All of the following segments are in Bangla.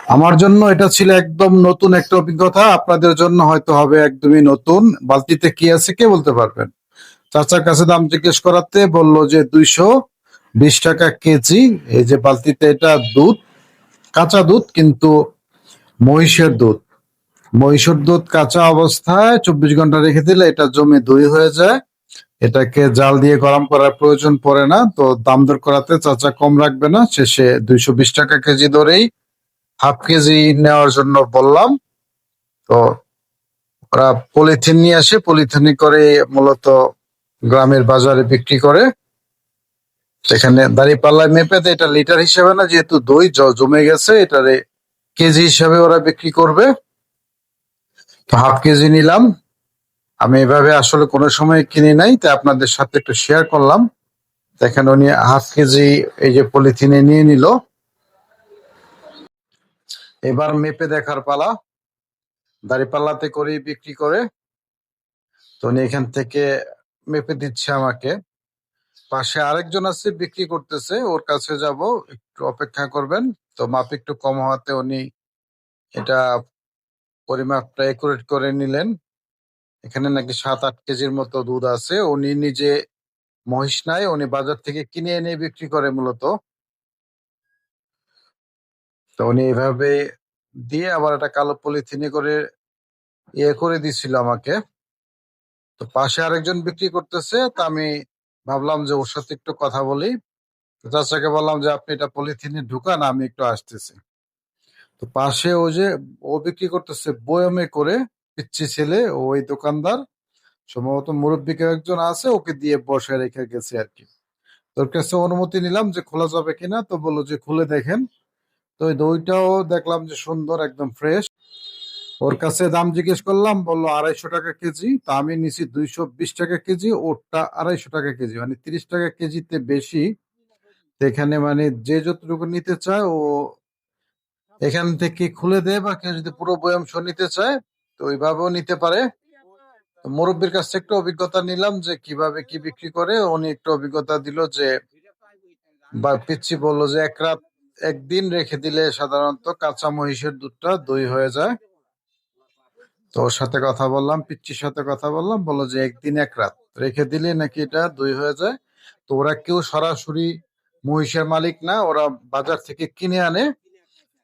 আমার জন্য এটা ছিল একদম নতুন একটা অভিজ্ঞতা, আপনাদের জন্য হয়তো হবে একদমই নতুন। বালতিতে কি আছে কে বলতে পারবেন? চাচার কাছে দাম জিজ্ঞেস করাতে বললো যে 220 টাকা কেজি। এই যে বালতিতে, এটা দুধ, কাঁচা দুধ, কিন্তু মহিষের দুধ। মহিষের দুধ কাঁচা অবস্থায় 24 ঘন্টা রেখে দিলে এটা জমে দই হয়ে যায়। এটাকে জাল দিয়ে গরম করার প্রয়োজন পড়ে না। তো দাম দর করাতে চাচা কম রাখবে না, শেষে 220 টাকা কেজি ধরেই হাফ কেজি নেওয়ার জন্য বললাম। তো ওরা পলিথিন নিয়ে আসে, পলিথিনে করে মূলত গ্রামের বাজারে বিক্রি করে। সেখানে দাঁড়িপাল্লায় মেপে দেয়, এটা লিটার হিসেবে না, যেহেতু দই জমে গেছে, এটারে কেজি হিসাবে ওরা বিক্রি করবে। তো হাফ কেজি নিলাম। আমি এভাবে আসলে কোনো সময় কিনি নাই, তাই আপনাদের সাথে একটু শেয়ার করলাম। দেখেন উনি হাফ কেজি এই যে পলিথিনে নিয়ে নিল। এবার মেপে দেখার পালা। দাঁড়িপাল্লাতে করে বিক্রি করে। তো উনি এখান থেকে মেপে দিচ্ছে আমাকে। পাশে আরেকজন আছে বিক্রি করতেছে, ওর কাছে যাব, একটু অপেক্ষা করবেন। তো মাপ একটু কম হওয়াতে উনি এটা পরিমাপটা একুরেট করে নিলেন। এখানে নাকি 7-8 কেজির মতো দুধ আছে। উনি নিজে মহিষ নাই, উনি বাজার থেকে কিনে এনে বিক্রি করে মূলত। তো উনি এভাবে দিয়ে আবার একটা কালো পলিথিনে করে ইয়ে করে দিছিল আমাকে। তো পাশে আরেকজন বিক্রি করতেছে, তা আমি ভাবলাম যে ওর সাথে একটু কথা বলি। তো চাচাকে বললাম যে আপনি এটা পলিথিনে ঢুকান, আমি একটু আসতেছি। তো পাশে ওই যে ও বিক্রি করতেছে বয়মে করে, পিচ্ছি ছেলে, ওই দোকানদার সম্ভবত মুরব্বী কেউ একজন আছে, ওকে দিয়ে বসায় রেখে গেছে আর কি। তোর কাছে অনুমতি নিলাম যে খোলা যাবে কিনা, তো বললো যে খুলে দেখেন। তো ওই দইটাও দেখলাম যে সুন্দর, একদম ফ্রেশ। ওর কাছে দাম জিজ্ঞেস করলাম, বললো 250 টাকা কেজি। তা আমি নিছি 220 টাকা কেজি, ওরটা 250 টাকা কেজি, মানে 30 টাকা কেজিতে বেশি। তো এখানে মানে যে যতটুকু নিতে চায় ও এখান থেকে খুলে দেয়, বা কেউ যদি পুরো বয়াম সহ নিতে চায় তো ওইভাবেও নিতে পারে। তো মুরব্বীর কাছ থেকে একটু অভিজ্ঞতা নিলাম যে কিভাবে কি বিক্রি করে। উনি একটু অভিজ্ঞতা দিল যে, বা পিচ্ছি বললো যে এক রাত একদিন রেখে দিলে সাধারণত কাঁচা মহিষের দুধটা দই হয়ে যায়। তো ওর সাথে কথা বললাম, পিচ্চির সাথে কথা বললাম, বললো যে একদিন এক রাত রেখে দিলে নাকি এটা দই হয়ে যায়। তো ওরা কেউ সরাসরি মহিষের মালিক না, ওরা বাজার থেকে কিনে আনে।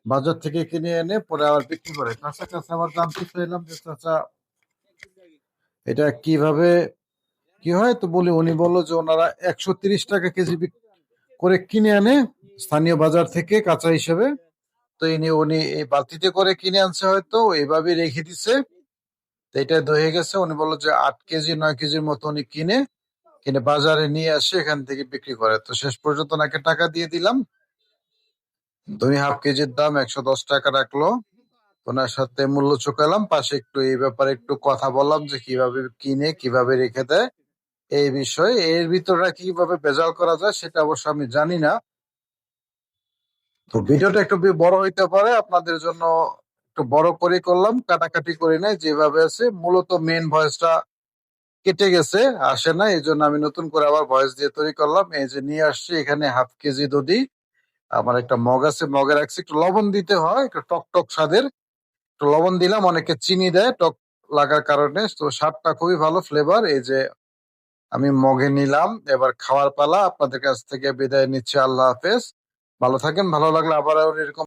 বাজার থেকে কিনে এনে পরে আবার বিক্রি করে। চাচার কাছে আবার জানতে চাইলাম যে চাচা এটা কিভাবে কি হয়। তো বলি, উনি বললো যে ওনারা 130 টাকা কেজি করে কিনে আনে স্থানীয় বাজার থেকে কাঁচা হিসেবে। তো উনি এই বালতিতে করে কিনে আনছে, হয়তো এইভাবে রেখে দিছে। তো এটা দয়ে গেছে। উনি বললো যে 8 কেজি 9 কেজির মতো উনি কিনে কিনে বাজারে নিয়ে আসে, এখান থেকে বিক্রি করে। তো শেষ পর্যন্ত ওনাকে টাকা দিয়ে দিলাম। দুই হাফ কেজির দাম 110 টাকা রাখলো। ওনার সাথে মূল্য চুকালাম। পাশে একটু এই ব্যাপারে একটু কথা বললাম যে কিভাবে কিনে কিভাবে রেখে দেয় এই বিষয়ে। এর ভিতরে কিভাবে ভেজাল করা যায় সেটা অবশ্য আমি জানি না। তো ভিডিওটা একটু বড় হইতে পারে, আপনাদের জন্য একটু বড় করে করলাম, কাটাকাটি করি নাই, যেভাবে আছে। মূলত মেন ভয়েসটা কেটে গেছে, আসে না, এই জন্য আমি নতুন করে আবার ভয়েস দিয়ে তৈরি করলাম। এই যে নিয়ে আসছি এখানে হাফ কেজি দধি। আমার একটা মগ আছে, মগে রাখছি। একটু লবণ দিতে হয়, একটু টক টক স্বাদের। একটু লবণ দিলাম, অনেকে চিনি দেয় টক লাগার কারণে। তো স্বাদটা খুবই ভালো, ফ্লেভার। এই যে আমি মগে নিলাম, এবার খাওয়ার পালা। আপনাদের কাছ থেকে বিদায় নিচ্ছি, আল্লাহ হাফেজ। ভালো থাকেন, ভালো লাগলে আবার এরকম